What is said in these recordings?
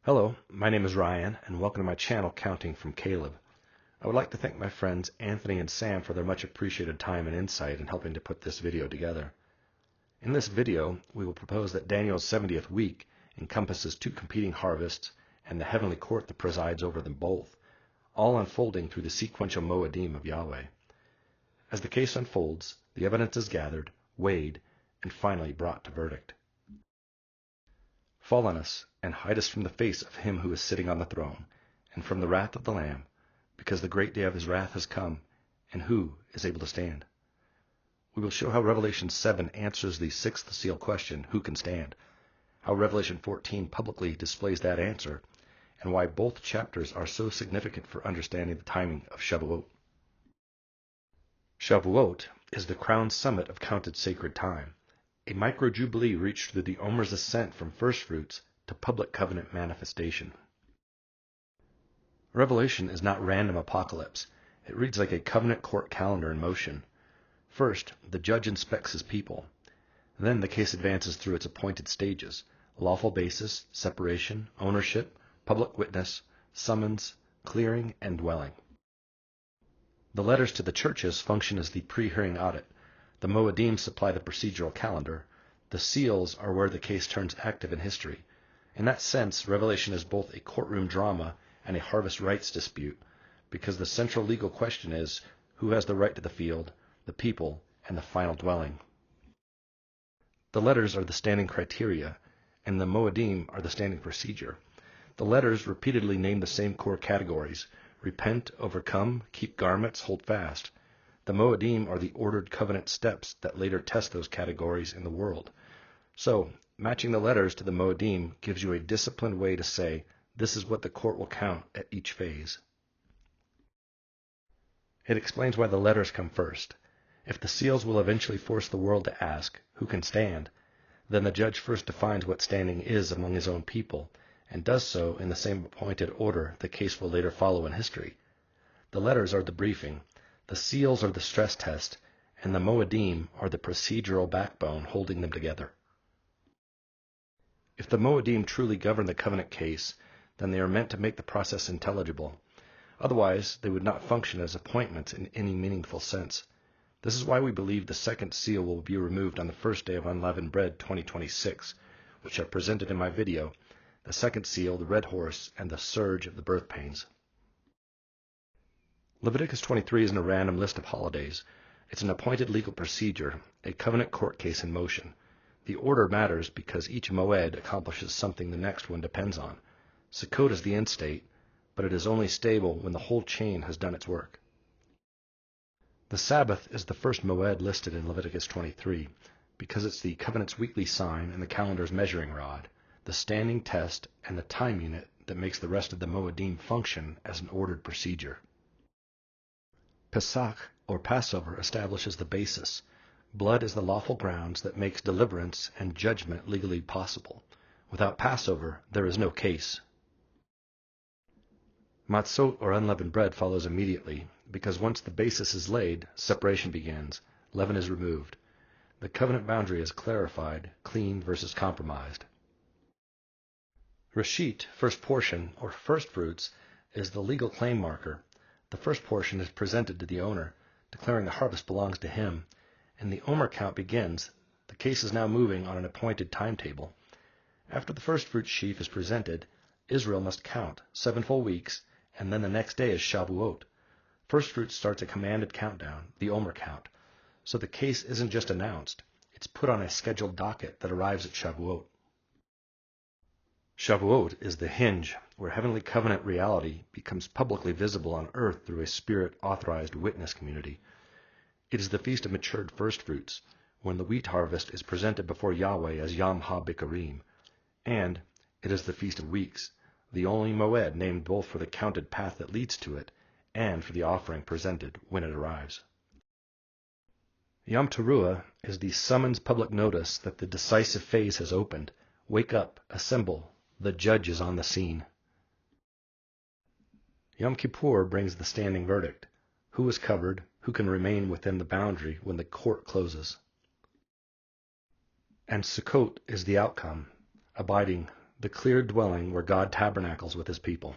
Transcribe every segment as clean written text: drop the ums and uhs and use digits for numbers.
Hello, my name is Ryan, and welcome to my channel, Counting from Caleb. I would like to thank my friends Anthony and Sam for their much appreciated time and insight in helping to put this video together. In this video, we will propose that Daniel's 70th week encompasses two competing harvests and the heavenly court that presides over them both, all unfolding through the sequential moedim of Yahweh. As the case unfolds, the evidence is gathered, weighed, and finally brought to verdict. Fall on us, and hide us from the face of him who is sitting on the throne, and from the wrath of the Lamb, because the great day of his wrath has come, and who is able to stand? We will show how Revelation 7 answers the sixth seal question, who can stand, how Revelation 14 publicly displays that answer, and why both chapters are so significant for understanding the timing of Shavuot. Shavuot is the crown summit of counted sacred time, a micro-jubilee reached through the Omer's ascent from Firstfruits to public covenant manifestation. Revelation is not random apocalypse. It reads like a covenant court calendar in motion. First, the judge inspects his people. Then the case advances through its appointed stages: lawful basis, separation, ownership, public witness, summons, clearing, and dwelling. The letters to the churches function as the pre-hearing audit. The moedim supply the procedural calendar. The seals are where the case turns active in history. In that sense, Revelation is both a courtroom drama and a harvest rights dispute, because the central legal question is, who has the right to the field, the people, and the final dwelling? The letters are the standing criteria, and the moedim are the standing procedure. The letters repeatedly name the same core categories: repent, overcome, keep garments, hold fast. The moedim are the ordered covenant steps that later test those categories in the world. So, matching the letters to the moedim gives you a disciplined way to say, this is what the court will count at each phase. It explains why the letters come first. If the seals will eventually force the world to ask, who can stand, then the judge first defines what standing is among his own people, and does so in the same appointed order the case will later follow in history. The letters are the briefing, the seals are the stress test, and the moedim are the procedural backbone holding them together. If the moedim truly govern the covenant case, then they are meant to make the process intelligible. Otherwise, they would not function as appointments in any meaningful sense. This is why we believe the second seal will be removed on the first day of Unleavened Bread 2026, which are presented in my video, the second seal, the red horse, and the surge of the birth pains. Leviticus 23 isn't a random list of holidays. It's an appointed legal procedure, a covenant court case in motion. The order matters because each moed accomplishes something the next one depends on. Sukkot is the end state, but it is only stable when the whole chain has done its work. The Sabbath is the first moed listed in Leviticus 23, because it's the covenant's weekly sign and the calendar's measuring rod, the standing test, and the time unit that makes the rest of the moedim function as an ordered procedure. Pesach, or Passover, establishes the basis. Blood is the lawful grounds that makes deliverance and judgment legally possible. Without Passover, there is no case. Matzot, or unleavened bread, follows immediately, because once the basis is laid, separation begins, leaven is removed. The covenant boundary is clarified, clean versus compromised. Reshit, first portion, or firstfruits, is the legal claim marker. The first portion is presented to the owner, declaring the harvest belongs to him, and the Omer count begins. The case is now moving on an appointed timetable. After the firstfruit sheaf is presented, Israel must count 7 full weeks, and then the next day is Shavuot. Firstfruit starts a commanded countdown, the Omer count. So the case isn't just announced, it's put on a scheduled docket that arrives at Shavuot. Shavuot is the hinge, where heavenly covenant reality becomes publicly visible on earth through a spirit-authorized witness community. It is the feast of matured firstfruits, when the wheat harvest is presented before Yahweh as Yom HaBikurim, and it is the Feast of Weeks, the only moed named both for the counted path that leads to it and for the offering presented when it arrives. Yom Teruah is the summons public notice that the decisive phase has opened. Wake up, assemble, the judge is on the scene. Yom Kippur brings the standing verdict. Who is covered, who can remain within the boundary when the court closes. And Sukkot is the outcome, abiding the cleared dwelling where God tabernacles with his people.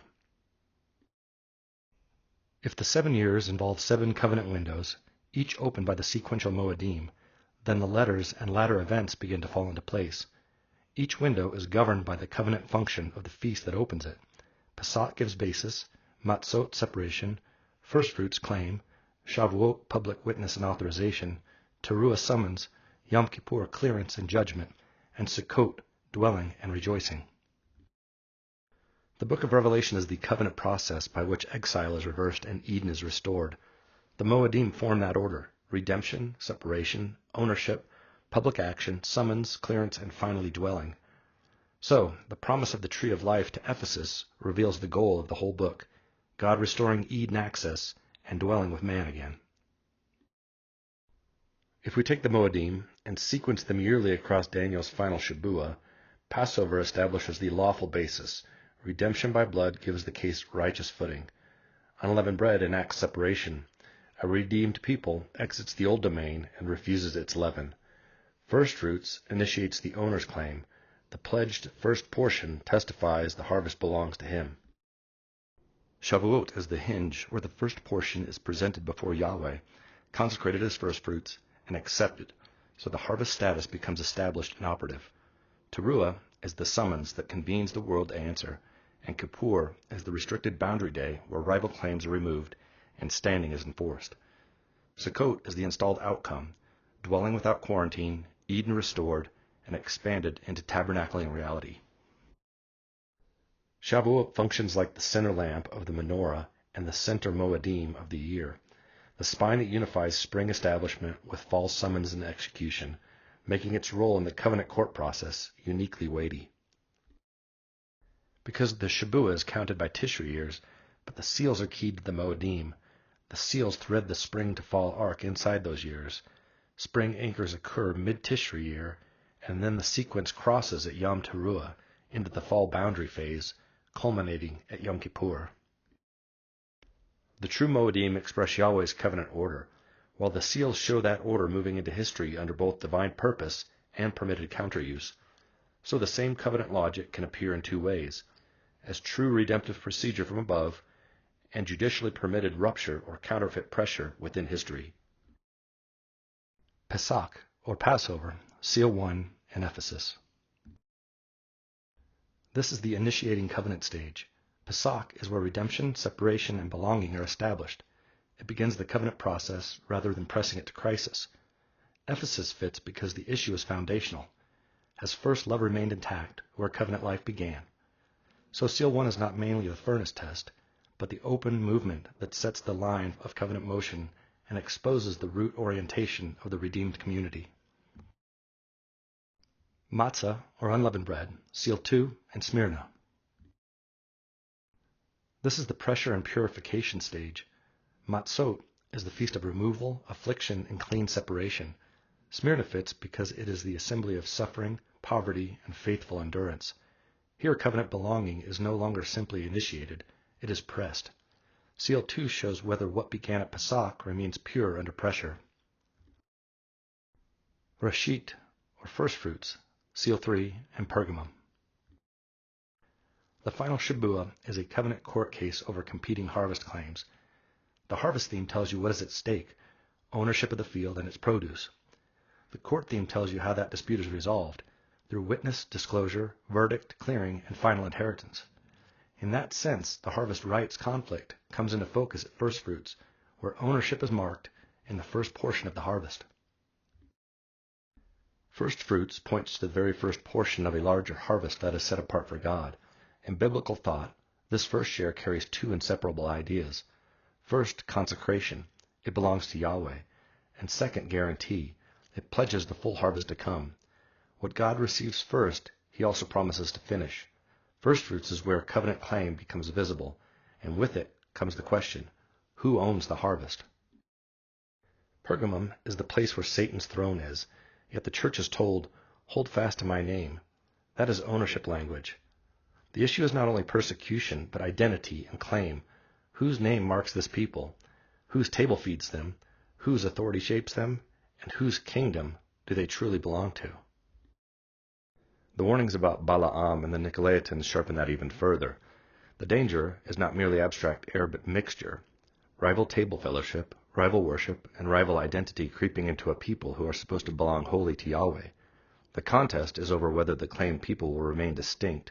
If the 7 years involve 7 covenant windows, each opened by the sequential moedim, then the letters and latter events begin to fall into place. Each window is governed by the covenant function of the feast that opens it. Pesach gives basis, Matzot separation, Firstfruits claim, Shavuot public witness and authorization, Teruah summons, Yom Kippur clearance and judgment, and Sukkot dwelling and rejoicing. The book of Revelation is the covenant process by which exile is reversed and Eden is restored. The moedim form that order: redemption, separation, ownership, public action, summons, clearance, and finally dwelling. So, the promise of the tree of life to Ephesus reveals the goal of the whole book: God restoring Eden access and dwelling with man again. If we take the moedim and sequence them yearly across Daniel's final Shavuot, Passover establishes the lawful basis. Redemption by blood gives the case righteous footing. Unleavened bread enacts separation. A redeemed people exits the old domain and refuses its leaven. Firstfruits initiates the owner's claim. The pledged first portion testifies the harvest belongs to him. Shavuot is the hinge where the first portion is presented before Yahweh, consecrated as firstfruits, and accepted, so the harvest status becomes established and operative. Teruah is the summons that convenes the world to answer, and Kippur is the restricted boundary day where rival claims are removed and standing is enforced. Sukkot is the installed outcome, dwelling without quarantine, Eden restored, and expanded into tabernacling reality. Shavuot functions like the center lamp of the menorah and the center moedim of the year, the spine that unifies spring establishment with fall summons and execution, making its role in the covenant court process uniquely weighty. Because the Shavuot is counted by Tishri years, but the seals are keyed to the moedim, the seals thread the spring to fall arc inside those years. Spring anchors occur mid-Tishri year, and then the sequence crosses at Yom Teruah into the fall boundary phase, culminating at Yom Kippur. The true moedim express Yahweh's covenant order, while the seals show that order moving into history under both divine purpose and permitted counteruse. So the same covenant logic can appear in 2 ways: as true redemptive procedure from above, and judicially permitted rupture or counterfeit pressure within history. Pesach, or Passover, Seal 1 in Ephesus. This is the initiating covenant stage. Pesach is where redemption, separation, and belonging are established. It begins the covenant process rather than pressing it to crisis. Ephesus fits because the issue is foundational. Has first love remained intact where covenant life began? So Seal 1 is not mainly the furnace test, but the open movement that sets the line of covenant motion and exposes the root orientation of the redeemed community. Matzah, or unleavened bread, Seal 2 and Smyrna. This is the pressure and purification stage. Matzot is the feast of removal, affliction, and clean separation. Smyrna fits because it is the assembly of suffering, poverty, and faithful endurance. Here covenant belonging is no longer simply initiated, it is pressed. Seal 2 shows whether what began at Pesach remains pure under pressure. Restraint, or Firstfruits, Seal 3 and Pergamum. The final Shavuot is a covenant court case over competing harvest claims. The harvest theme tells you what is at stake: ownership of the field and its produce. The court theme tells you how that dispute is resolved, through witness, disclosure, verdict, clearing, and final inheritance. In that sense, the harvest rights conflict comes into focus at Firstfruits, where ownership is marked in the first portion of the harvest. Firstfruits points to the very first portion of a larger harvest that is set apart for God. In biblical thought, this first share carries 2 inseparable ideas. First, consecration. It belongs to Yahweh. And second, guarantee. It pledges the full harvest to come. What God receives first, he also promises to finish. Firstfruits is where covenant claim becomes visible, and with it comes the question: who owns the harvest? Pergamum is the place where Satan's throne is, yet the church is told, hold fast to my name. That is ownership language. The issue is not only persecution, but identity and claim. Whose name marks this people? Whose table feeds them? Whose authority shapes them? And whose kingdom do they truly belong to? The warnings about Balaam and the Nicolaitans sharpen that even further. The danger is not merely abstract error but mixture, rival table fellowship, rival worship, and rival identity creeping into a people who are supposed to belong wholly to Yahweh. The contest is over whether the claimed people will remain distinct,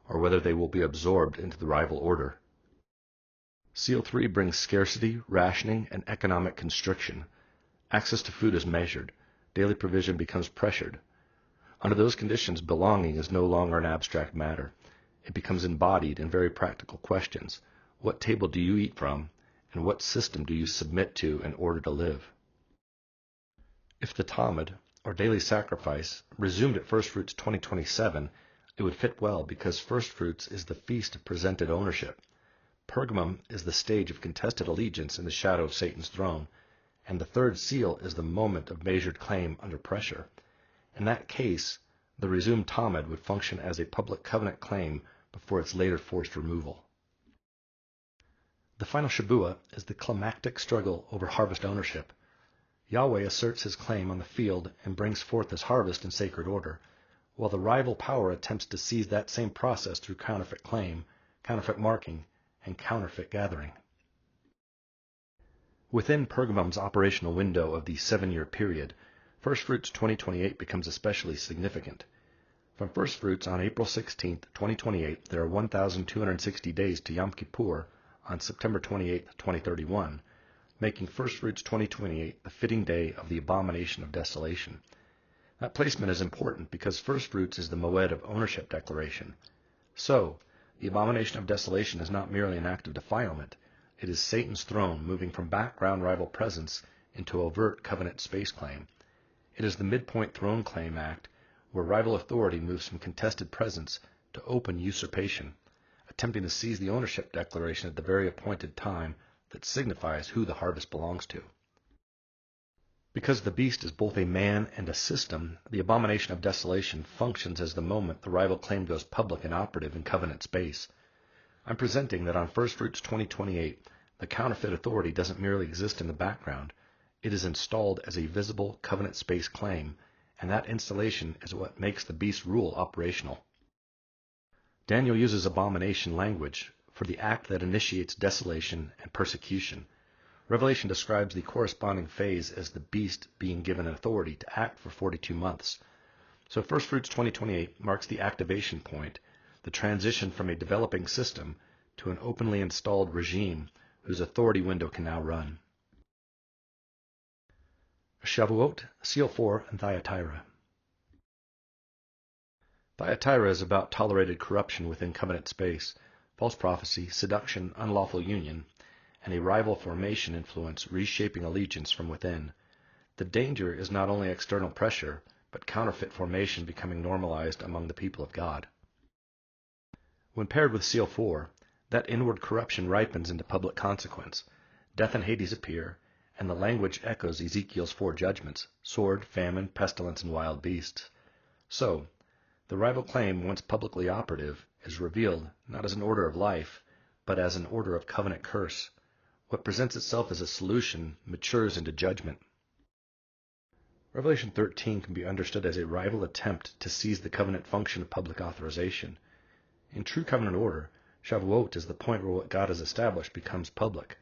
or whether they will be absorbed into the rival order. Seal 3 brings scarcity, rationing, and economic constriction. Access to food is measured. Daily provision becomes pressured. Under those conditions, belonging is no longer an abstract matter. It becomes embodied in very practical questions. What table do you eat from, and what system do you submit to in order to live? If the Atonement, or daily sacrifice, resumed at Firstfruits 2027, it would fit well because Firstfruits is the feast of presented ownership. Pergamum is the stage of contested allegiance in the shadow of Satan's throne, and the third seal is the moment of measured claim under pressure. In that case, the resumed Talmud would function as a public covenant claim before its later forced removal. The final Shavuot is the climactic struggle over harvest ownership. Yahweh asserts his claim on the field and brings forth his harvest in sacred order, while the rival power attempts to seize that same process through counterfeit claim, counterfeit marking, and counterfeit gathering. Within Pergamum's operational window of the 7-year period, Firstfruits 2028 becomes especially significant. From Firstfruits on April 16, 2028, there are 1,260 days to Yom Kippur on September 28, 2031, making Firstfruits 2028 the fitting day of the abomination of desolation. That placement is important because Firstfruits is the moed of ownership declaration. So, the abomination of desolation is not merely an act of defilement. It is Satan's throne moving from background rival presence into overt covenant space claim. It is the midpoint throne claim act where rival authority moves from contested presence to open usurpation, attempting to seize the ownership declaration at the very appointed time that signifies who the harvest belongs to. Because the beast is both a man and a system, the abomination of desolation functions as the moment the rival claim goes public and operative in covenant space. I'm presenting that on Firstfruits 2028, the counterfeit authority doesn't merely exist in the background. It is installed as a visible covenant space claim, and that installation is what makes the beast's rule operational. Daniel uses abomination language for the act that initiates desolation and persecution. Revelation describes the corresponding phase as the beast being given authority to act for 42 months. So Firstfruits 2028 marks the activation point, the transition from a developing system to an openly installed regime whose authority window can now run. Shavuot, Seal 4, and Thyatira. Thyatira is about tolerated corruption within covenant space, false prophecy, seduction, unlawful union, and a rival formation influence reshaping allegiance from within. The danger is not only external pressure, but counterfeit formation becoming normalized among the people of God. When paired with Seal 4, that inward corruption ripens into public consequence. Death and Hades appear, and the language echoes Ezekiel's 4 judgments: sword, famine, pestilence, and wild beasts. So, the rival claim, once publicly operative, is revealed not as an order of life, but as an order of covenant curse. What presents itself as a solution matures into judgment. Revelation 13 can be understood as a rival attempt to seize the covenant function of public authorization. In true covenant order, Shavuot is the point where what God has established becomes public.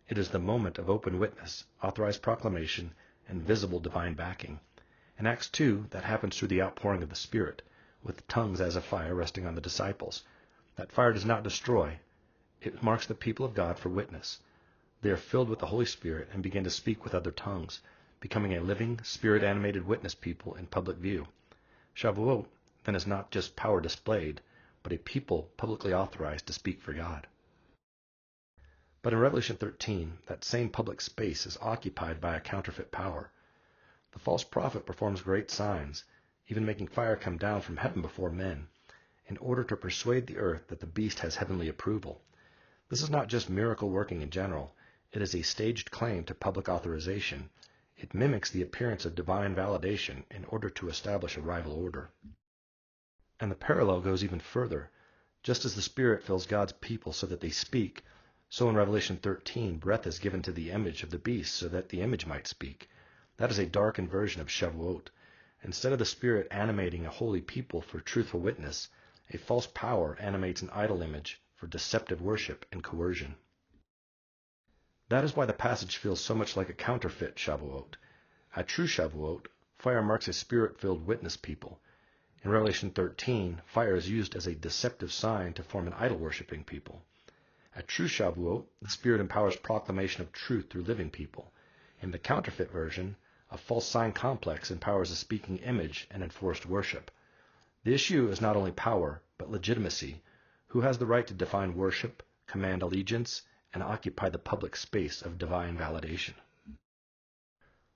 It is the moment of open witness, authorized proclamation, and visible divine backing. In Acts 2, that happens through the outpouring of the Spirit, with tongues as of fire resting on the disciples. That fire does not destroy. It marks the people of God for witness. They are filled with the Holy Spirit and begin to speak with other tongues, becoming a living, Spirit-animated witness people in public view. Shavuot, then, is not just power displayed, but a people publicly authorized to speak for God. But in Revelation 13, that same public space is occupied by a counterfeit power. The false prophet performs great signs, even making fire come down from heaven before men, in order to persuade the earth that the beast has heavenly approval. This is not just miracle working in general. It is a staged claim to public authorization. It mimics the appearance of divine validation in order to establish a rival order. And the parallel goes even further. Just as the Spirit fills God's people so that they speak, so in Revelation 13, breath is given to the image of the beast so that the image might speak. That is a darkened version of Shavuot. Instead of the Spirit animating a holy people for truthful witness, a false power animates an idol image for deceptive worship and coercion. That is why the passage feels so much like a counterfeit Shavuot. At true Shavuot, fire marks a Spirit-filled witness people. In Revelation 13, fire is used as a deceptive sign to form an idol-worshipping people. At true Shavuot, the Spirit empowers proclamation of truth through living people. In the counterfeit version, a false sign complex empowers a speaking image and enforced worship. The issue is not only power, but legitimacy. Who has the right to define worship, command allegiance, and occupy the public space of divine validation?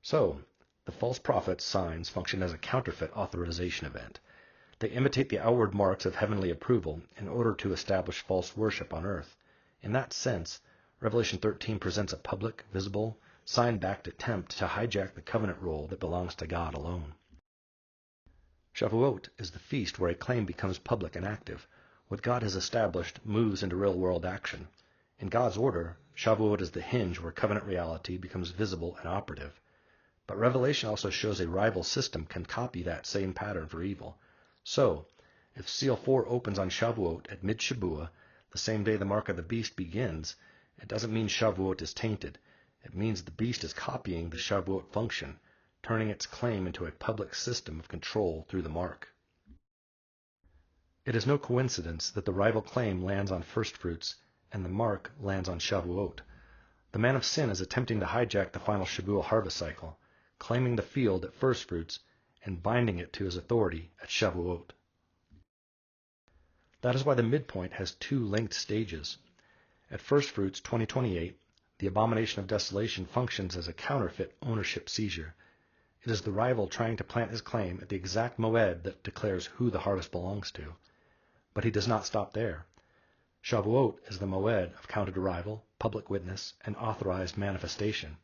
So, the false prophets' signs function as a counterfeit authorization event. They imitate the outward marks of heavenly approval in order to establish false worship on earth. In that sense, Revelation 13 presents a public, visible, sign-backed attempt to hijack the covenant role that belongs to God alone. Shavuot is the feast where a claim becomes public and active. What God has established moves into real-world action. In God's order, Shavuot is the hinge where covenant reality becomes visible and operative. But Revelation also shows a rival system can copy that same pattern for evil. So, if Seal 4 opens on Shavuot at mid-Shabuah, the same day the mark of the beast begins, it doesn't mean Shavuot is tainted. It means the beast is copying the Shavuot function, turning its claim into a public system of control through the mark. It is no coincidence that the rival claim lands on Firstfruits and the mark lands on Shavuot. The man of sin is attempting to hijack the final Shavuot harvest cycle, claiming the field at Firstfruits and binding it to his authority at Shavuot. That is why the midpoint has two linked stages. At Firstfruits 2028, the abomination of desolation functions as a counterfeit ownership seizure. It is the rival trying to plant his claim at the exact moed that declares who the harvest belongs to. But he does not stop there. Shavuot is the moed of counted arrival, public witness, and authorized manifestation.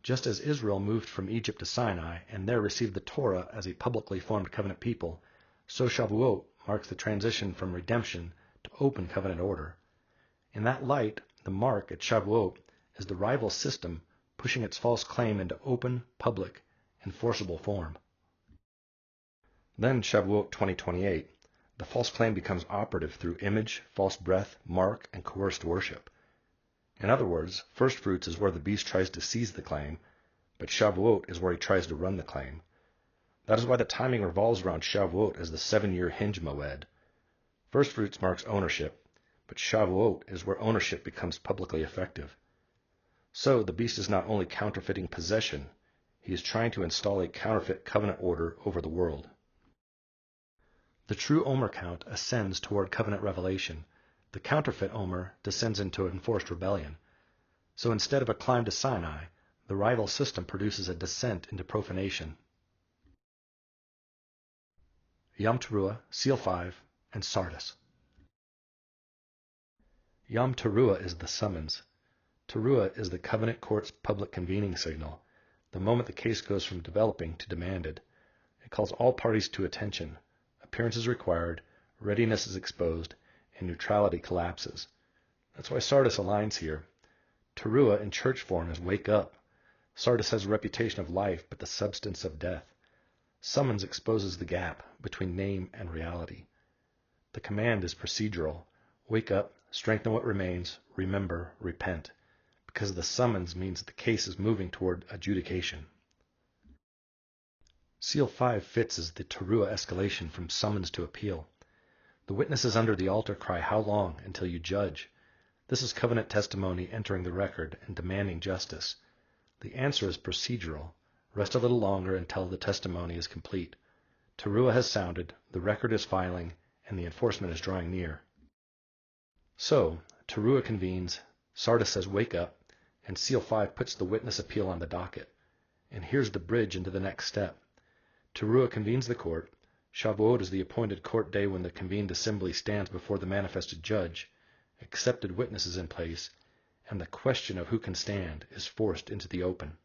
Just as Israel moved from Egypt to Sinai and there received the Torah as a publicly formed covenant people, so Shavuot marks the transition from redemption to open covenant order. In that light, the mark at Shavuot is the rival system pushing its false claim into open, public, enforceable form. Then Shavuot 2028, the false claim becomes operative through image, false breath, mark, and coerced worship. In other words, Firstfruits is where the beast tries to seize the claim, but Shavuot is where he tries to run the claim. That is why the timing revolves around Shavuot as the 7-year hinge moed. Firstfruits marks ownership, but Shavuot is where ownership becomes publicly effective. So the beast is not only counterfeiting possession, he is trying to install a counterfeit covenant order over the world. The true Omer count ascends toward covenant revelation. The counterfeit Omer descends into enforced rebellion. So instead of a climb to Sinai, the rival system produces a descent into profanation. Yom Teruah, Seal 5, and Sardis. Yom Teruah is the summons. Teruah is the covenant court's public convening signal, the moment the case goes from developing to demanded. It calls all parties to attention. Appearance is required, readiness is exposed, and neutrality collapses. That's why Sardis aligns here. Teruah in church form is wake up. Sardis has a reputation of life, but the substance of death. Summons exposes the gap between name and reality. The command is procedural. Wake up, strengthen what remains, remember, repent. Because the summons means the case is moving toward adjudication. Seal 5 fits as the Teruah escalation from summons to appeal. The witnesses under the altar cry, "How long until you judge?" This is covenant testimony entering the record and demanding justice. The answer is procedural. Rest a little longer until the testimony is complete. Teruah has sounded, the record is filing, and the enforcement is drawing near. So, Teruah convenes, Sardis says wake up, and Seal 5 puts the witness appeal on the docket. And here's the bridge into the next step. Teruah convenes the court. Shavuot is the appointed court day when the convened assembly stands before the manifested judge, accepted witnesses in place, and the question of who can stand is forced into the open.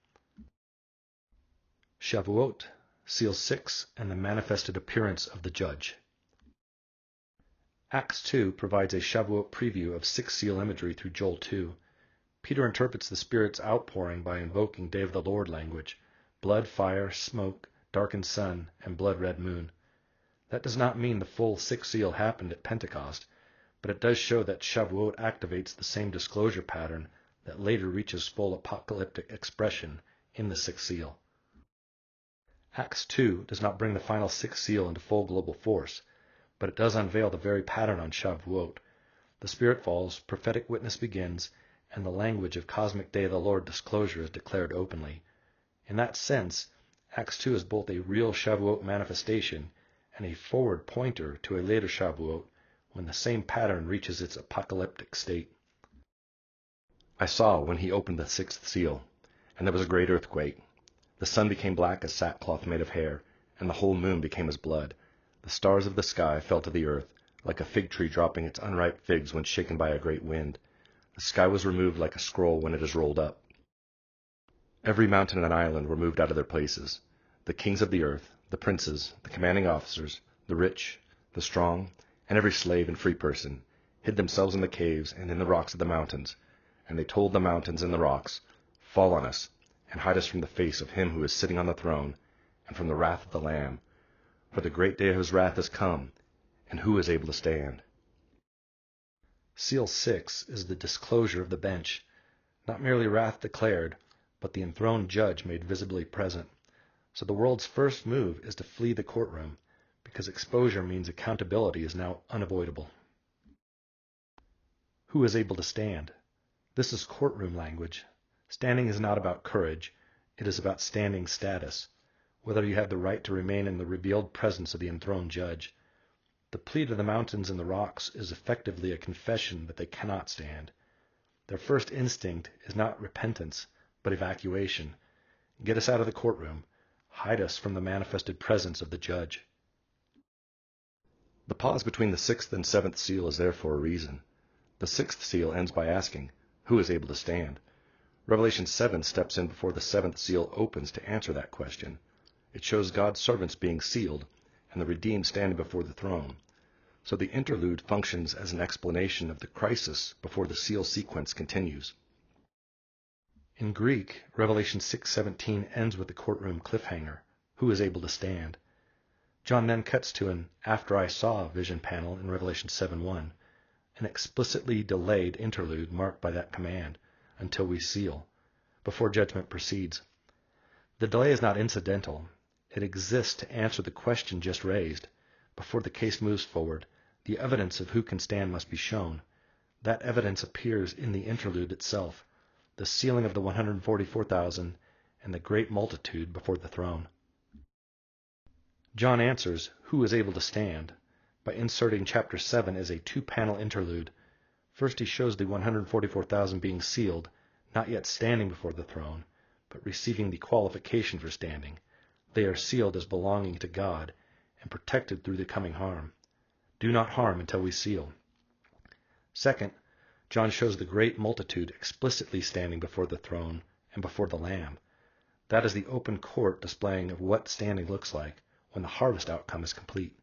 Shavuot, Seal 6, and the manifested appearance of the judge. Acts 2 provides a Shavuot preview of 6-seal imagery through Joel 2. Peter interprets the Spirit's outpouring by invoking Day of the Lord language, blood, fire, smoke, darkened sun, and blood-red moon. That does not mean the full sixth seal happened at Pentecost, but it does show that Shavuot activates the same disclosure pattern that later reaches full apocalyptic expression in the sixth seal. Acts 2 does not bring the final sixth seal into full global force, but it does unveil the very pattern on Shavuot. The Spirit falls, prophetic witness begins, and the language of cosmic Day of the Lord disclosure is declared openly. In that sense, Acts 2 is both a real Shavuot manifestation and a forward pointer to a later Shavuot when the same pattern reaches its apocalyptic state. I saw when he opened the sixth seal, and there was a great earthquake. The sun became black as sackcloth made of hair, and the whole moon became as blood. The stars of the sky fell to the earth, like a fig tree dropping its unripe figs when shaken by a great wind. The sky was removed like a scroll when it is rolled up. Every mountain and island were moved out of their places. The kings of the earth, the princes, the commanding officers, the rich, the strong, and every slave and free person, hid themselves in the caves and in the rocks of the mountains. And they told the mountains and the rocks, "Fall on us, and hide us from the face of him who is sitting on the throne, and from the wrath of the Lamb. For the great day of his wrath is come, and who is able to stand?" Seal 6 is the disclosure of the bench, not merely wrath declared, but the enthroned judge made visibly present. So the world's first move is to flee the courtroom, because exposure means accountability is now unavoidable. Who is able to stand? This is courtroom language. Standing is not about courage, it is about standing status, whether you have the right to remain in the revealed presence of the enthroned judge. The plea to the mountains and the rocks is effectively a confession that they cannot stand. Their first instinct is not repentance, but evacuation. Get us out of the courtroom. Hide us from the manifested presence of the judge. The pause between the sixth and seventh seal is there for a reason. The sixth seal ends by asking, "Who is able to stand?" Revelation 7 steps in before the seventh seal opens to answer that question. It shows God's servants being sealed and the redeemed standing before the throne. So the interlude functions as an explanation of the crisis before the seal sequence continues. In Greek, Revelation 6:17 ends with the courtroom cliffhanger, "Who is able to stand?" John then cuts to an "after I saw" vision panel in Revelation 7:1, an explicitly delayed interlude marked by that command, "until we seal," before judgment proceeds. The delay is not incidental. It exists to answer the question just raised. Before the case moves forward, the evidence of who can stand must be shown. That evidence appears in the interlude itself, the sealing of the 144,000 and the great multitude before the throne. John answers, "Who is able to stand?" by inserting chapter 7 as a two-panel interlude. First he shows the 144,000 being sealed, not yet standing before the throne, but receiving the qualification for standing. They are sealed as belonging to God and protected through the coming harm. Do not harm until we seal. Second, John shows the great multitude explicitly standing before the throne and before the Lamb. That is the open court displaying of what standing looks like when the harvest outcome is complete.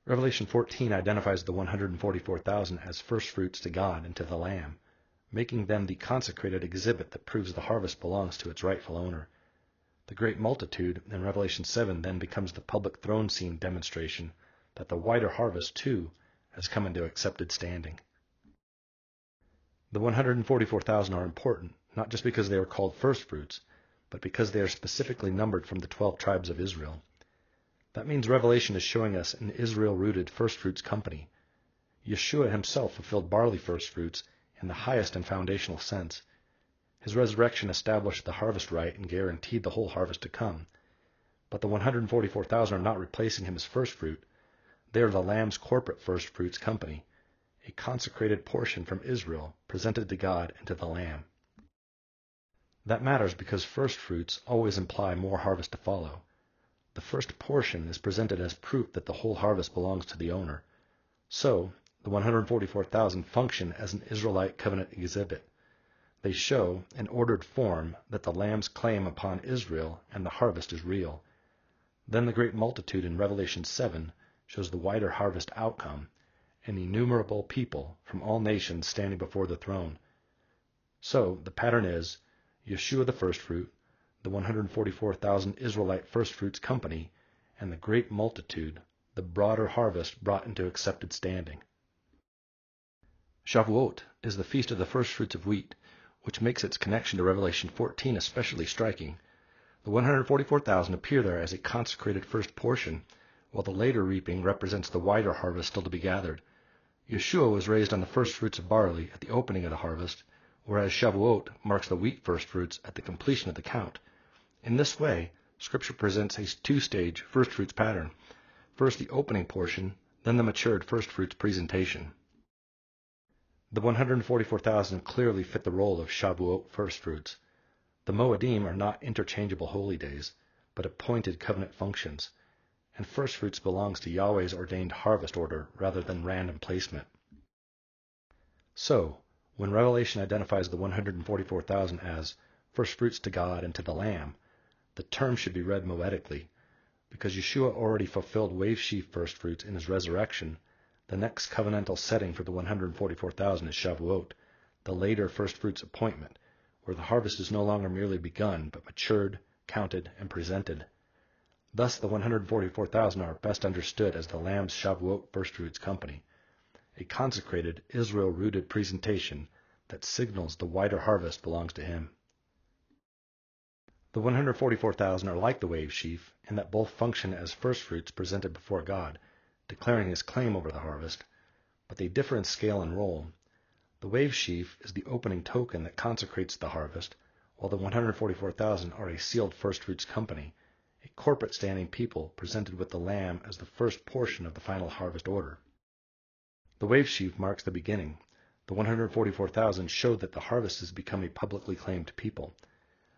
Revelation 14 identifies the 144,000 as firstfruits to God and to the Lamb, making them the consecrated exhibit that proves the harvest belongs to its rightful owner. The great multitude in Revelation 7 then becomes the public throne scene demonstration that the wider harvest, too, has come into accepted standing. The 144,000 are important, not just because they are called firstfruits, but because they are specifically numbered from the 12 tribes of Israel. That means Revelation is showing us an Israel-rooted firstfruits company. Yeshua himself fulfilled barley firstfruits in the highest and foundational sense. His resurrection established the harvest right and guaranteed the whole harvest to come. But the 144,000 are not replacing him as firstfruit. They are the Lamb's corporate firstfruits company, a consecrated portion from Israel presented to God and to the Lamb. That matters because firstfruits always imply more harvest to follow. The first portion is presented as proof that the whole harvest belongs to the owner. So, the 144,000 function as an Israelite covenant exhibit. They show, in ordered form, that the Lamb's claim upon Israel and the harvest is real. Then the great multitude in Revelation 7 shows the wider harvest outcome, an innumerable people from all nations standing before the throne. So, the pattern is, Yeshua the firstfruit, the 144,000 Israelite Firstfruits company, and the great multitude, the broader harvest brought into accepted standing. Shavuot is the feast of the firstfruits of wheat, which makes its connection to Revelation 14 especially striking. The 144,000 appear there as a consecrated first portion, while the later reaping represents the wider harvest still to be gathered. Yeshua was raised on the firstfruits of barley at the opening of the harvest, whereas Shavuot marks the wheat firstfruits at the completion of the count. In this way, Scripture presents a two-stage firstfruits pattern. First the opening portion, then the matured firstfruits presentation. The 144,000 clearly fit the role of Shavuot firstfruits. The moedim are not interchangeable holy days, but appointed covenant functions, and firstfruits belongs to Yahweh's ordained harvest order rather than random placement. So, when Revelation identifies the 144,000 as firstfruits to God and to the Lamb, the term should be read moedically. Because Yeshua already fulfilled wave-sheaf firstfruits in his resurrection, the next covenantal setting for the 144,000 is Shavuot, the later firstfruits appointment, where the harvest is no longer merely begun, but matured, counted, and presented. Thus the 144,000 are best understood as the Lamb's Shavuot firstfruits company, a consecrated, Israel-rooted presentation that signals the wider harvest belongs to him. The 144,000 are like the wave sheaf in that both function as firstfruits presented before God, declaring his claim over the harvest, but they differ in scale and role. The wave sheaf is the opening token that consecrates the harvest, while the 144,000 are a sealed firstfruits company, a corporate standing people presented with the Lamb as the first portion of the final harvest order. The wave sheaf marks the beginning. The 144,000 show that the harvest has become a publicly claimed people.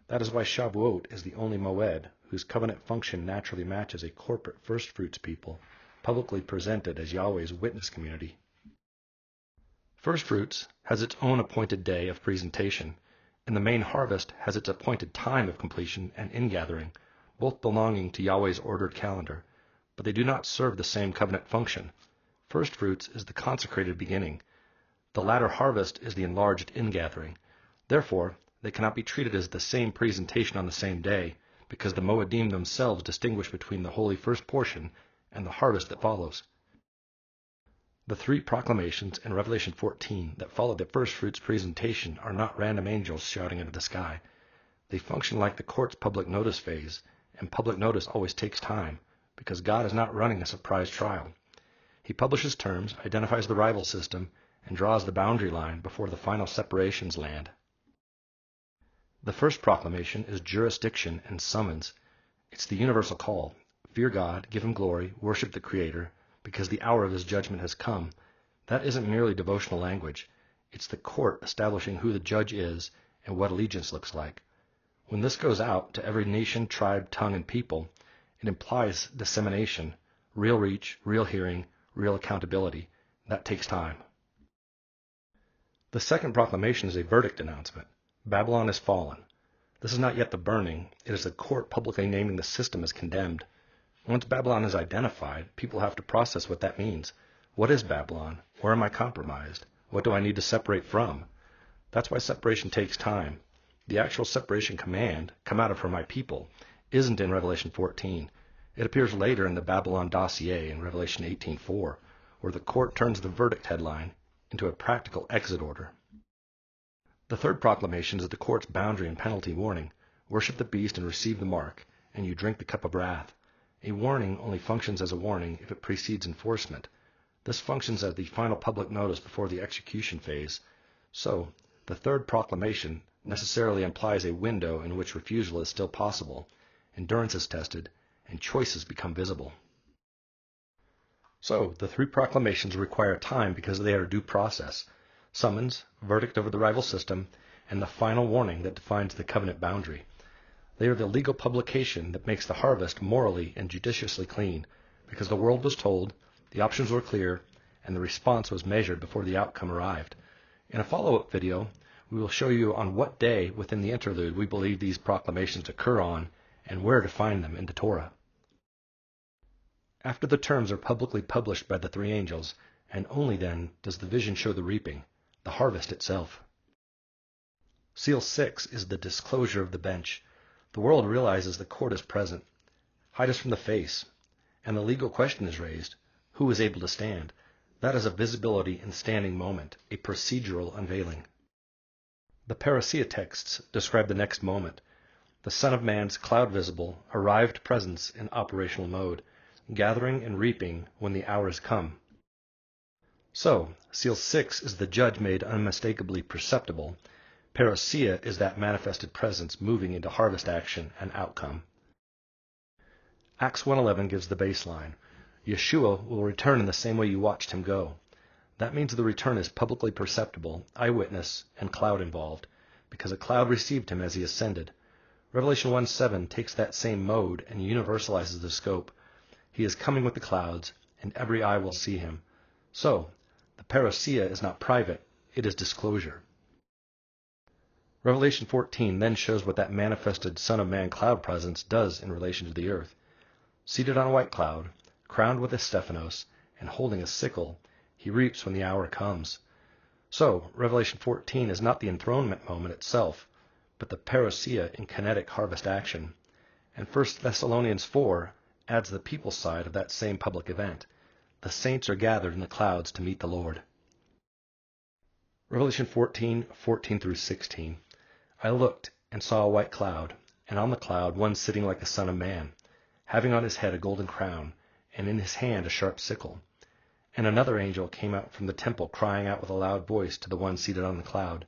That is why Shavuot is the only moed whose covenant function naturally matches a corporate firstfruits people, publicly presented as Yahweh's witness community. Firstfruits has its own appointed day of presentation, and the main harvest has its appointed time of completion and ingathering, both belonging to Yahweh's ordered calendar, but they do not serve the same covenant function. Firstfruits is the consecrated beginning. The latter harvest is the enlarged ingathering. Therefore, they cannot be treated as the same presentation on the same day, because the moedim themselves distinguish between the holy first portion and the harvest that follows. The three proclamations in Revelation 14 that follow the firstfruits presentation are not random angels shouting into the sky. They function like the court's public notice phase, and public notice always takes time, because God is not running a surprise trial. He publishes terms, identifies the rival system, and draws the boundary line before the final separations land. The first proclamation is jurisdiction and summons. It's the universal call. Fear God, give him glory, worship the Creator, because the hour of his judgment has come. That isn't merely devotional language. It's the court establishing who the judge is and what allegiance looks like. When this goes out to every nation, tribe, tongue, and people, it implies dissemination, real reach, real hearing, real accountability. That takes time. The second proclamation is a verdict announcement. Babylon is fallen. This is not yet the burning. It is the court publicly naming the system as condemned. Once Babylon is identified, people have to process what that means. What is Babylon? Where am I compromised? What do I need to separate from? That's why separation takes time. The actual separation command, come out of her my people, isn't in Revelation 14. It appears later in the Babylon dossier in Revelation 18:4, where the court turns the verdict headline into a practical exit order. The third proclamation is the court's boundary and penalty warning. Worship the beast and receive the mark, and you drink the cup of wrath. A warning only functions as a warning if it precedes enforcement. This functions as the final public notice before the execution phase. So, the third proclamation necessarily implies a window in which refusal is still possible, endurance is tested, and choices become visible. So, the three proclamations require time because they are due process. Summons, verdict over the rival system, and the final warning that defines the covenant boundary. They are the legal publication that makes the harvest morally and judiciously clean, because the world was told, the options were clear, and the response was measured before the outcome arrived. In a follow-up video, we will show you on what day within the interlude we believe these proclamations occur on, and where to find them in the Torah. After the terms are publicly published by the three angels, and only then does the vision show the reaping, the harvest itself. Seal 6 is the disclosure of the bench. The world realizes the court is present. Hide us from the face. And the legal question is raised. Who is able to stand? That is a visibility and standing moment, a procedural unveiling. The parousia texts describe the next moment. The Son of Man's cloud visible, arrived presence in operational mode, gathering and reaping when the hour has come. So, seal 6 is the judge made unmistakably perceptible. Parousia is that manifested presence moving into harvest action and outcome. Acts 1:11 gives the baseline. Yeshua will return in the same way you watched him go. That means the return is publicly perceptible, eyewitness, and cloud involved, because a cloud received him as he ascended. Revelation 1:7 takes that same mode and universalizes the scope. He is coming with the clouds, and every eye will see him. So, the parousia is not private, it is disclosure. Revelation 14 then shows what that manifested Son of Man cloud presence does in relation to the earth. Seated on a white cloud, crowned with a Stephanos, and holding a sickle, he reaps when the hour comes. So, Revelation 14 is not the enthronement moment itself, but the parousia in kinetic harvest action. And 1 Thessalonians 4 adds the people side of that same public event. The saints are gathered in the clouds to meet the Lord. Revelation 14:14 through 16. I looked and saw a white cloud, and on the cloud one sitting like the Son of Man, having on his head a golden crown, and in his hand a sharp sickle. And another angel came out from the temple, crying out with a loud voice to the one seated on the cloud,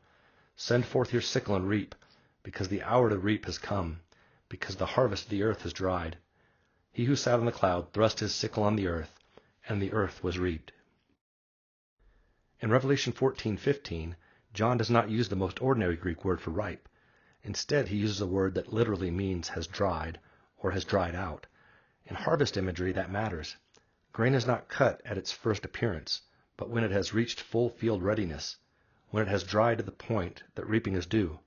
Send forth your sickle and reap, because the hour to reap has come, because the harvest of the earth has dried. He who sat on the cloud thrust his sickle on the earth, and the earth was reaped. In Revelation 14:15, John does not use the most ordinary Greek word for ripe. Instead, he uses a word that literally means has dried, or has dried out. In harvest imagery, that matters. Grain is not cut at its first appearance, but when it has reached full field readiness, when it has dried to the point that reaping is due.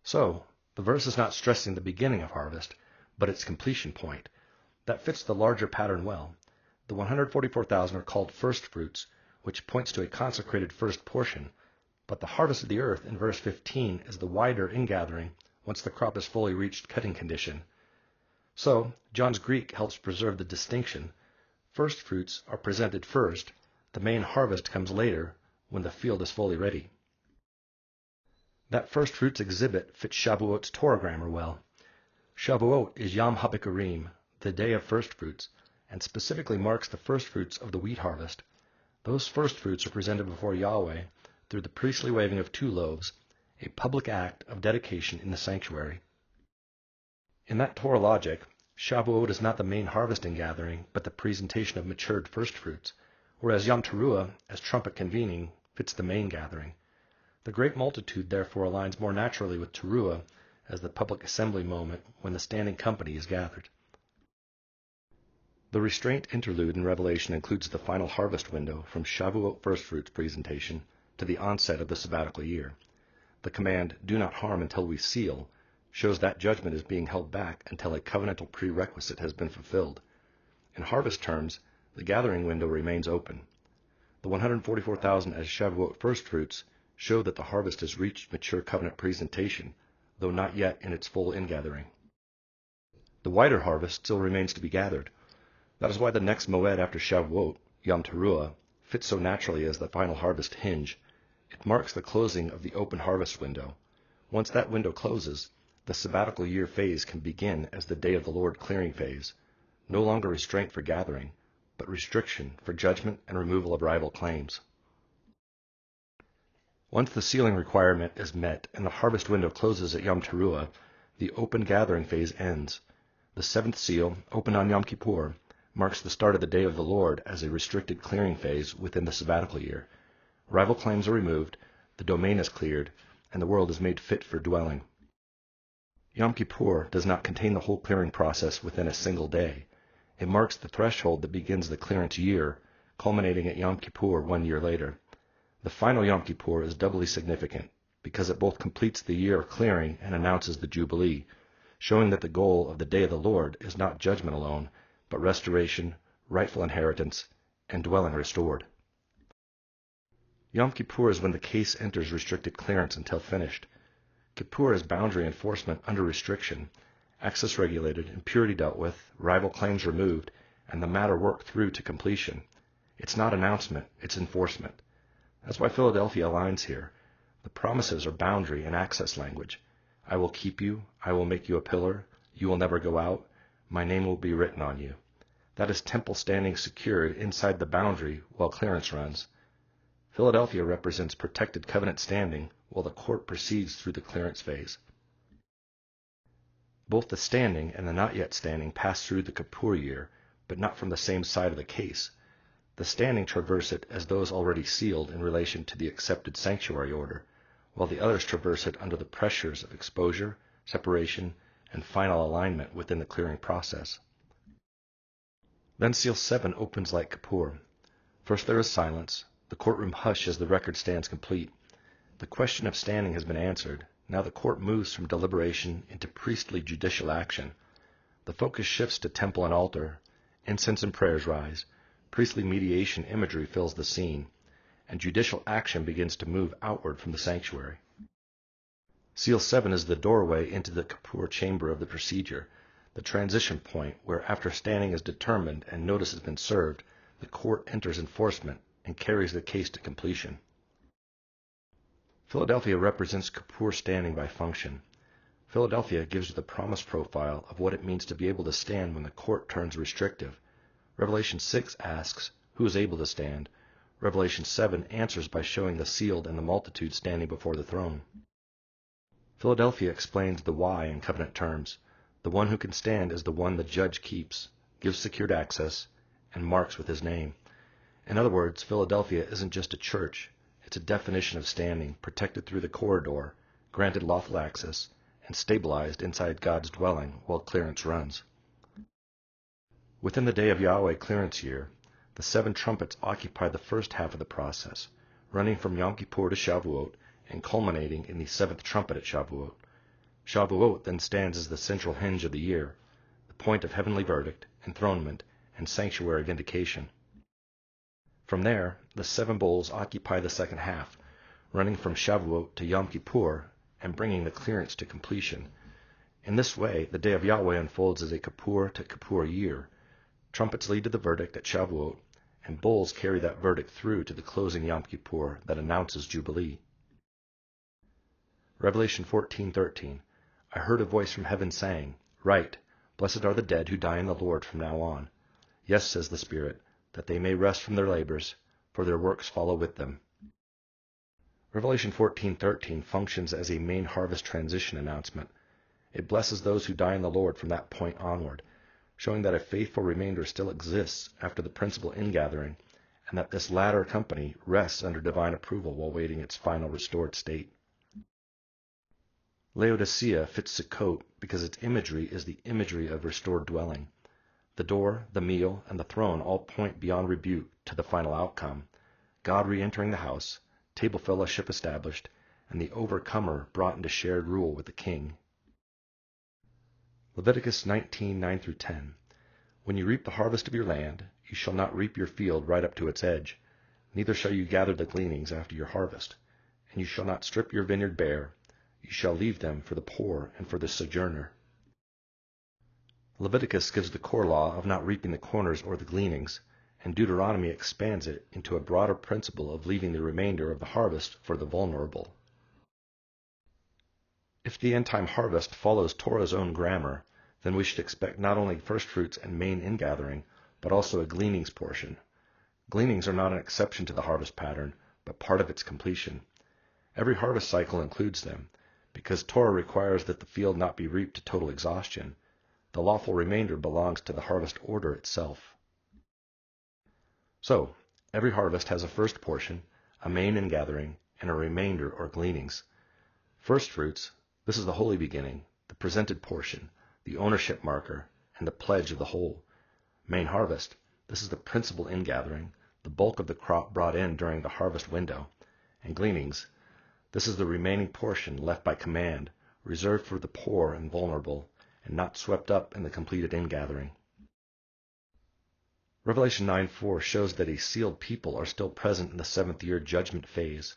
So, the verse is not stressing the beginning of harvest, but its completion point. That fits the larger pattern well. The 144,000 are called firstfruits, which points to a consecrated first portion, but the harvest of the earth in verse 15 is the wider ingathering once the crop has fully reached cutting condition. So, John's Greek helps preserve the distinction. Firstfruits are presented first, the main harvest comes later, when the field is fully ready. That firstfruits exhibit fits Shavuot's Torah grammar well. Shavuot is Yom HaBikurim, the day of firstfruits, and specifically marks the firstfruits of the wheat harvest. Those firstfruits are presented before Yahweh through the priestly waving of 2 loaves, a public act of dedication in the sanctuary. In that Torah logic, Shavuot is not the main harvesting gathering, but the presentation of matured firstfruits, whereas Yom Teruah, as trumpet convening, fits the main gathering. The great multitude therefore aligns more naturally with Teruah as the public assembly moment when the standing company is gathered. The Restraint interlude in Revelation includes the final harvest window from Shavuot firstfruits presentation to the onset of the sabbatical year. The command, do not harm until we seal, shows that judgment is being held back until a covenantal prerequisite has been fulfilled. In harvest terms, the gathering window remains open. The 144,000 as Shavuot firstfruits show that the harvest has reached mature covenant presentation, though not yet in its full ingathering. The wider harvest still remains to be gathered. That is why the next moed after Shavuot, Yom Teruah, fits so naturally as the final harvest hinge. It marks the closing of the open harvest window. Once that window closes, the sabbatical year phase can begin as the Day of the Lord clearing phase, no longer restraint for gathering, but restriction for judgment and removal of rival claims. Once the sealing requirement is met and the harvest window closes at Yom Teruah, the open gathering phase ends. The 7th seal, opened on Yom Kippur, marks the start of the Day of the Lord as a restricted clearing phase within the sabbatical year. Rival claims are removed, the domain is cleared, and the world is made fit for dwelling. Yom Kippur does not contain the whole clearing process within a single day. It marks the threshold that begins the clearance year, culminating at Yom Kippur 1 year later. The final Yom Kippur is doubly significant because it both completes the year of clearing and announces the Jubilee, showing that the goal of the Day of the Lord is not judgment alone, but restoration, rightful inheritance, and dwelling restored. Yom Kippur is when the case enters restricted clearance until finished. Kippur is boundary enforcement under restriction, access regulated, impurity dealt with, rival claims removed, and the matter worked through to completion. It's not announcement, it's enforcement. That's why Philadelphia aligns here. The promises are boundary and access language. I will keep you, I will make you a pillar, you will never go out, my name will be written on you. That is temple standing secured inside the boundary while clearance runs. Philadelphia represents protected covenant standing while the court proceeds through the clearance phase. Both the standing and the not yet standing pass through the Kippur year, but not from the same side of the case. The standing traverse it as those already sealed in relation to the accepted sanctuary order, while the others traverse it under the pressures of exposure, separation, and final alignment within the clearing process. Then Seal 7 opens like Kippur. First there is silence, the courtroom hush as the record stands complete. The question of standing has been answered. Now the court moves from deliberation into priestly judicial action. The focus shifts to temple and altar. Incense and prayers rise. Priestly mediation imagery fills the scene, and judicial action begins to move outward from the sanctuary. Seal 7 is the doorway into the Kippur chamber of the procedure, the transition point where after standing is determined and notice has been served, the court enters enforcement and carries the case to completion. Philadelphia represents Kippur standing by function. Philadelphia gives you the promise profile of what it means to be able to stand when the court turns restrictive. Revelation 6 asks, who is able to stand? Revelation 7 answers by showing the sealed and the multitude standing before the throne. Philadelphia explains the why in covenant terms. The one who can stand is the one the judge keeps, gives secured access, and marks with his name. In other words, Philadelphia isn't just a church. It's a definition of standing, protected through the corridor, granted lawful access, and stabilized inside God's dwelling while clearance runs. Within the Day of Yahweh clearance year, the 7 trumpets occupy the first half of the process, running from Yom Kippur to Shavuot and culminating in the 7th trumpet at Shavuot. Shavuot then stands as the central hinge of the year, the point of heavenly verdict, enthronement, and sanctuary vindication. From there, the 7 bowls occupy the second half, running from Shavuot to Yom Kippur and bringing the clearance to completion. In this way, the Day of Yahweh unfolds as a Kippur to Kippur year. Trumpets lead to the verdict at Shavuot, and bowls carry that verdict through to the closing Yom Kippur that announces Jubilee. Revelation 14:13. I heard a voice from heaven saying, Write, blessed are the dead who die in the Lord from now on. Yes, says the Spirit, that they may rest from their labors, for their works follow with them. Revelation 14:13 functions as a main harvest transition announcement. It blesses those who die in the Lord from that point onward, showing that a faithful remainder still exists after the principal ingathering, and that this latter company rests under divine approval while waiting its final restored state. Laodicea fits Sukkot because its imagery is the imagery of restored dwelling. The door, the meal, and the throne all point beyond rebuke to the final outcome, God re-entering the house, table fellowship established, and the overcomer brought into shared rule with the king. Leviticus 19:9-10. When you reap the harvest of your land, you shall not reap your field right up to its edge, neither shall you gather the gleanings after your harvest, and you shall not strip your vineyard bare, you shall leave them for the poor and for the sojourner. Leviticus gives the core law of not reaping the corners or the gleanings, and Deuteronomy expands it into a broader principle of leaving the remainder of the harvest for the vulnerable. If the end-time harvest follows Torah's own grammar, then we should expect not only firstfruits and main ingathering, but also a gleanings portion. Gleanings are not an exception to the harvest pattern, but part of its completion. Every harvest cycle includes them, because Torah requires that the field not be reaped to total exhaustion. The lawful remainder belongs to the harvest order itself. So, every harvest has a first portion, a main ingathering, and a remainder or gleanings. Firstfruits, this is the holy beginning, the presented portion, the ownership marker, and the pledge of the whole. Main harvest, this is the principal ingathering, the bulk of the crop brought in during the harvest window. And gleanings, this is the remaining portion left by command, reserved for the poor and vulnerable, and not swept up in the completed ingathering. Revelation 9:4 shows that a sealed people are still present in the 7th year judgment phase.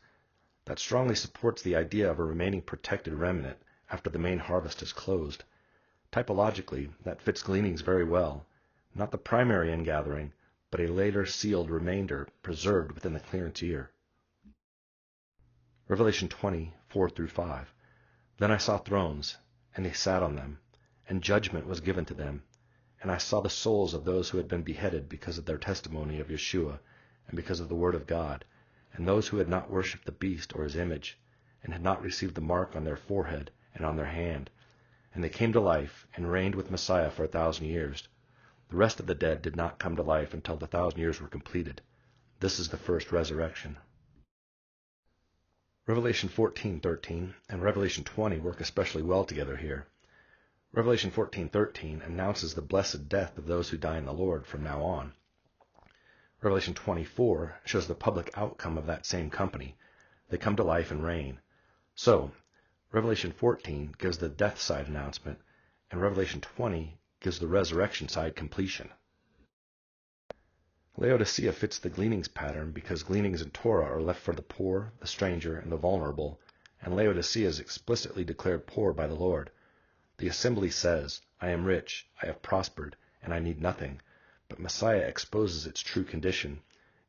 that strongly supports the idea of a remaining protected remnant after the main harvest is closed. Typologically, that fits Gleanings very well, not the primary ingathering, but a later sealed remainder preserved within the clearance year. Revelation 20, 4-5. Then I saw thrones, and they sat on them, and judgment was given to them. And I saw the souls of those who had been beheaded because of their testimony of Yeshua, and because of the word of God, and those who had not worshipped the beast or his image, and had not received the mark on their forehead and on their hand. And they came to life, and reigned with Messiah for 1,000 years. The rest of the dead did not come to life until the 1,000 years were completed. This is the first resurrection. Revelation 14:13 and Revelation 20 work especially well together here. Revelation 14:13 announces the blessed death of those who die in the Lord from now on. Revelation 24 shows the public outcome of that same company. They come to life and reign. So, Revelation 14 gives the death side announcement, and Revelation 20 gives the resurrection side completion. Laodicea fits the Gleanings pattern because Gleanings in Torah are left for the poor, the stranger, and the vulnerable, and Laodicea is explicitly declared poor by the Lord. The assembly says, I am rich, I have prospered, and I need nothing, but Messiah exposes its true condition.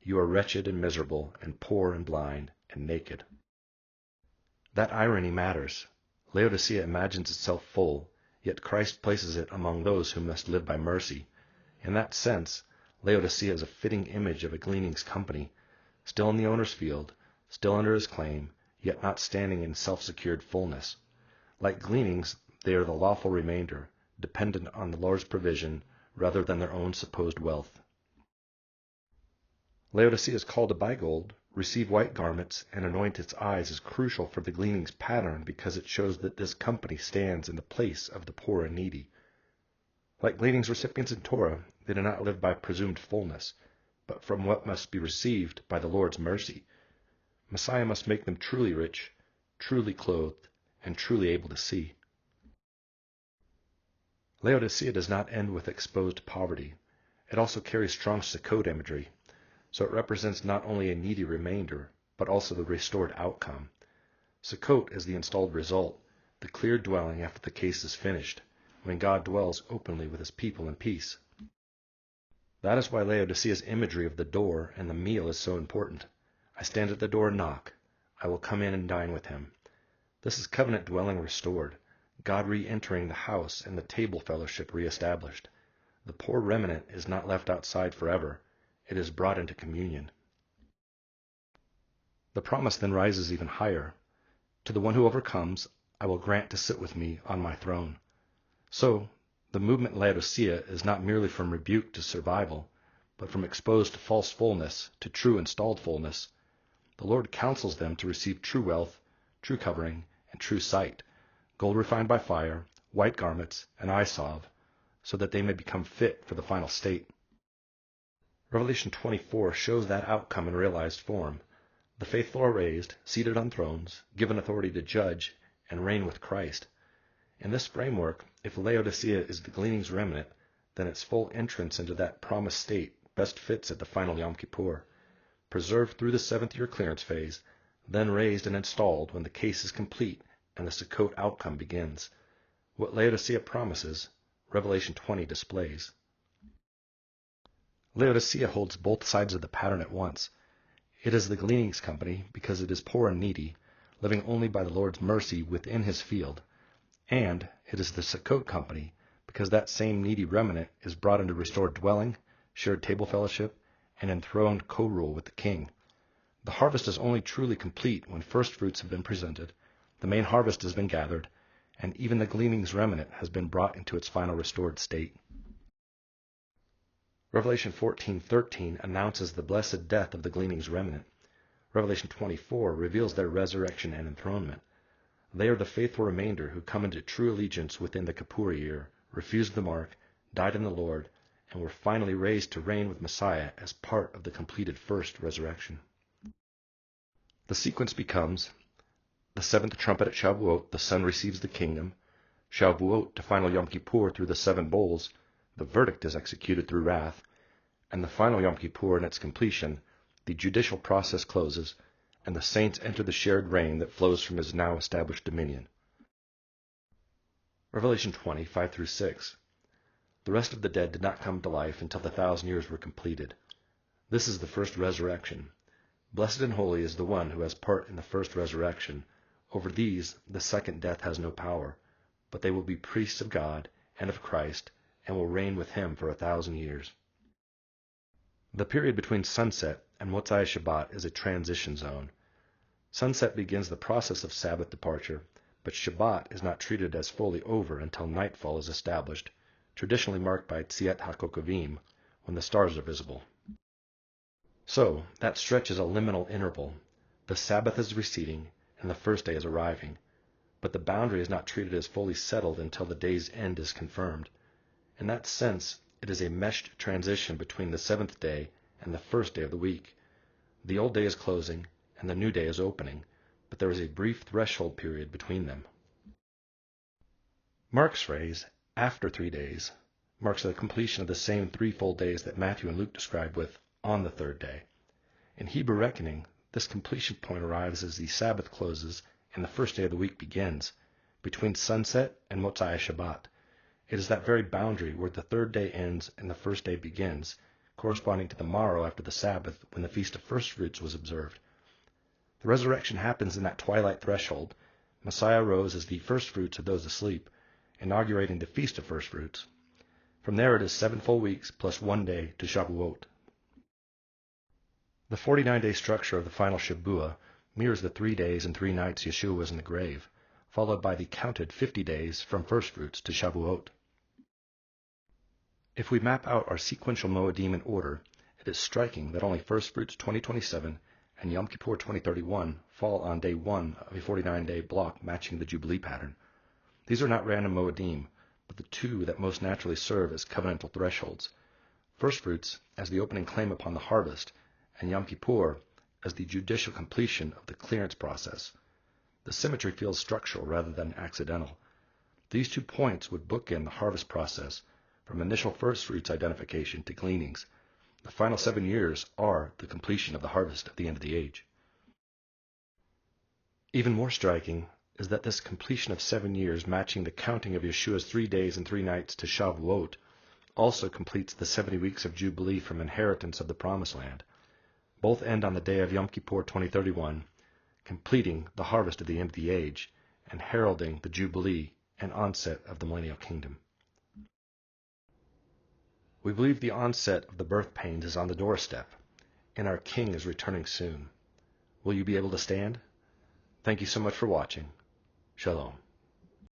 You are wretched and miserable, and poor and blind, and naked. That irony matters. Laodicea imagines itself full, yet Christ places it among those who must live by mercy. In that sense, Laodicea is a fitting image of a Gleanings company, still in the owner's field, still under his claim, yet not standing in self-secured fullness. Like Gleanings, they are the lawful remainder, dependent on the Lord's provision rather than their own supposed wealth. Laodicea's call to buy gold, receive white garments, and anoint its eyes is crucial for the Gleanings pattern because it shows that this company stands in the place of the poor and needy. Like Gleanings recipients in Torah, they do not live by presumed fullness, but from what must be received by the Lord's mercy. Messiah must make them truly rich, truly clothed, and truly able to see. Laodicea does not end with exposed poverty. It also carries strong Sukkot imagery, so it represents not only a needy remainder, but also the restored outcome. Sukkot is the installed result, the clear dwelling after the case is finished, when God dwells openly with his people in peace. That is why Laodicea's imagery of the door and the meal is so important. I stand at the door and knock. I will come in and dine with him. This is covenant dwelling restored, God re-entering the house and the table fellowship re-established. The poor remnant is not left outside forever. It is brought into communion. The promise then rises even higher. To the one who overcomes, I will grant to sit with me on my throne. So, the movement in Laodicea is not merely from rebuke to survival, but from exposed false fullness to true installed fullness. The Lord counsels them to receive true wealth, true covering, and true sight, gold refined by fire, white garments, and eye salve, so that they may become fit for the final state. Revelation 24 shows that outcome in realized form. The faithful are raised, seated on thrones, given authority to judge, and reign with Christ. In this framework, if Laodicea is the Gleanings remnant, then its full entrance into that promised state best fits at the final Yom Kippur, preserved through the 7th-year clearance phase, then raised and installed when the case is complete and the Sukkot outcome begins. What Laodicea promises, Revelation 20 displays. Laodicea holds both sides of the pattern at once. It is the Gleanings company because it is poor and needy, living only by the Lord's mercy within his field, and it is the Sukkot company because that same needy remnant is brought into restored dwelling, shared table fellowship, and enthroned co-rule with the king. The harvest is only truly complete when firstfruits have been presented, the main harvest has been gathered, and even the Gleanings remnant has been brought into its final restored state. Revelation 14:13 announces the blessed death of the Gleanings remnant. Revelation 24 reveals their resurrection and enthronement. They are the faithful remainder who come into true allegiance within the Kippur year, refused the mark, died in the Lord, and were finally raised to reign with Messiah as part of the completed first resurrection. The sequence becomes: the 7th trumpet at Shavuot, the Son receives the kingdom. Shavuot to final Yom Kippur through the 7 bowls, the verdict is executed through wrath. And the final Yom Kippur in its completion, the judicial process closes, and the saints enter the shared reign that flows from his now established dominion. Revelation 20, 5-6. The rest of the dead did not come to life until the 1,000 years were completed. This is the first resurrection. Blessed and holy is the one who has part in the first resurrection. Over these the second death has no power, but they will be priests of God and of Christ, and will reign with him for 1,000 years. The period between sunset and YHWH is a transition zone. Sunset begins the process of Sabbath departure, but Shabbat is not treated as fully over until nightfall is established, traditionally marked by Tziat HaKokavim, when the stars are visible. So, that stretch is a liminal interval. The Sabbath is receding, and the first day is arriving, but the boundary is not treated as fully settled until the day's end is confirmed. In that sense, it is a meshed transition between the seventh day and the first day of the week. The old day is closing, and the new day is opening, but there is a brief threshold period between them. Mark's phrase, after 3 days, marks the completion of the same threefold days that Matthew and Luke describe with on the third day. In Hebrew reckoning, this completion point arrives as the Sabbath closes and the first day of the week begins, between sunset and YHWH. It is that very boundary where the third day ends and the first day begins, corresponding to the morrow after the Sabbath when the Feast of Firstfruits was observed. The resurrection happens in that twilight threshold. Messiah rose as the firstfruits of those asleep, inaugurating the Feast of Firstfruits. From there it is 7 full weeks plus 1 day to Shavuot. The 49-day structure of the final Shabuah mirrors the 3 days and 3 nights Yeshua was in the grave, followed by the counted 50 days from Firstfruits to Shavuot. If we map out our sequential moedim in order, it is striking that only Firstfruits 2027 and Yom Kippur 2031 fall on day 1 of a 49-day block matching the Jubilee pattern. These are not random moedim, but the two that most naturally serve as covenantal thresholds. Firstfruits as the opening claim upon the harvest, and Yom Kippur as the judicial completion of the clearance process. The symmetry feels structural rather than accidental. These 2 points would bookend the harvest process from initial firstfruits identification to gleanings. The final 7 years are the completion of the harvest at the end of the age. Even more striking is that this completion of 7 years matching the counting of Yeshua's 3 days and 3 nights to Shavuot also completes the 70 weeks of Jubilee from inheritance of the Promised Land. Both end on the day of Yom Kippur 2031, completing the harvest of the end of the age and heralding the Jubilee and onset of the millennial kingdom. We believe the onset of the birth pains is on the doorstep, and our King is returning soon. Will you be able to stand? Thank you so much for watching. Shalom.